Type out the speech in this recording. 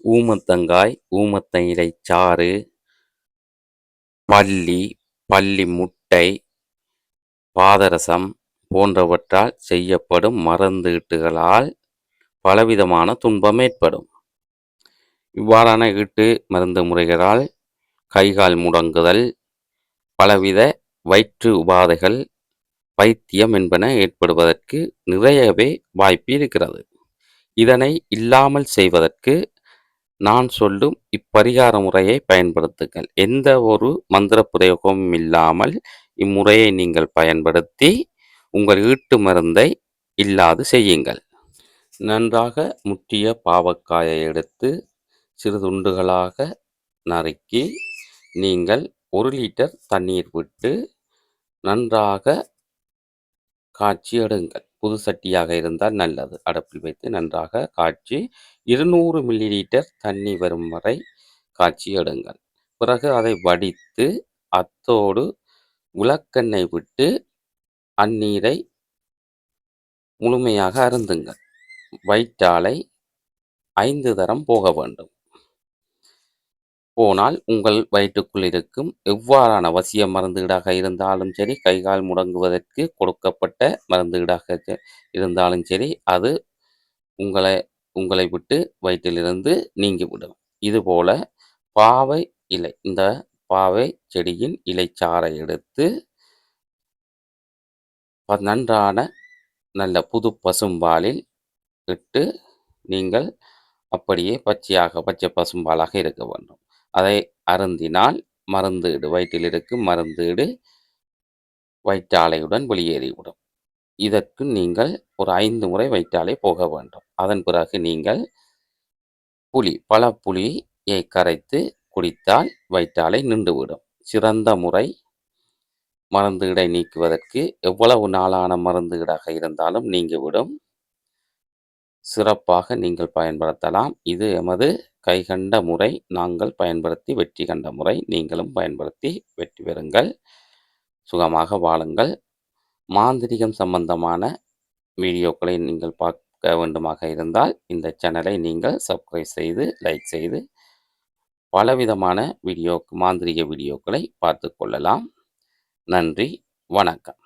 ஊமத்தங்காய், ஊமத்த இலைச் சாறு, பல்லி, பல்லி முட்டை, பாதரசம் போன்றவற்றால் செய்யப்படும் மருந்தீட்டுகளால் பலவிதமான துன்பம் ஏற்படும். இவ்வாறான ஈட்டு மருந்து முறைகளால் கைகால் முடங்குதல், பலவித வயிற்று உபாதைகள், பைத்தியம் என்பன ஏற்படுவதற்கு நிறையவே வாய்ப்பு இருக்கிறது. இதனை இல்லாமல் செய்வதற்கு நான் சொல்லும் இப்பரிகார முறையை பயன்படுத்துங்கள். எந்த ஒரு மந்திர பிரயோகமும் இல்லாமல் இம்முறையை நீங்கள் பயன்படுத்தி உங்கள் ஈட்டு மருந்தை இல்லாது செய்யுங்கள். நன்றாக முற்றிய பாவக்காயை எடுத்து சிறு துண்டுகளாக நறுக்கி நீங்கள் 1 லிட்டர் தண்ணீர் விட்டு நன்றாக காய்ச்சி எடுங்கள். புது சட்டியாக இருந்தால் நல்லது. அடுப்பில் வைத்து நன்றாக காய்ச்சி 200 மில்லி லிட்டர் தண்ணி வரும் வரை காய்ச்சி எடுங்கள். பிறகு அதை வடித்து அத்தோடு விளக்கெண்ணெய் விட்டு அந்நீரை முழுமையாக அருந்துங்கள். வயிற்றாலை 5 தரம் போக வேண்டும். போனால் உங்கள் வயிற்றுக்குள் இருக்கும் எவ்வாறான வசிய மருந்துகளாக இருந்தாலும் சரி, கைகால் முடங்குவதற்கு கொடுக்கப்பட்ட மருந்துகளாக இருந்தாலும் சரி, அது உங்களை விட்டு வயிற்றிலிருந்து நீங்கிவிடும். இதுபோல பாவை இலை, இந்த பாவை செடியின் இலைச்சாறை எடுத்து நன்றான நல்ல புது பசும்பாலில் இட்டு நீங்கள் அப்படியே பச்சை பசும்பாலாக இருக்க வேண்டும். அதை அருந்தினால் மருந்தீடு, வயிற்றில் இருக்கும் மருந்தீடு வயிற்றாலையுடன் வெளியேறிவிடும். இதற்கு நீங்கள் ஒரு 5 முறை வயிற்றாலை போக வேண்டும். அதன் பிறகு நீங்கள் பழப்புளியை கரைத்து குடித்தால் வயிற்றாலை நின்றுவிடும். சிறந்த முறை. மருந்தீடை நீக்குவதற்கு எவ்வளவு நாளான மருந்தீடாக இருந்தாலும் நீங்கிவிடும். சிறப்பாக நீங்கள் பயன்படுத்தலாம். இது எமது கைகண்ட முறை. நாங்கள் பயன்படுத்தி வெற்றி கண்ட முறை. நீங்களும் பயன்படுத்தி வெற்றி பெறுங்கள். சுகமாக வாழுங்கள். மாந்திரிகம் சம்பந்தமான வீடியோக்களை நீங்கள் பார்க்க வேண்டுமாக இருந்தால் இந்த சேனலை நீங்கள் சப்ஸ்கிரைப் செய்து லைக் செய்து பலவிதமான மாந்திரிக வீடியோக்களை பார்த்து கொள்ளலாம். நன்றி, வணக்கம்.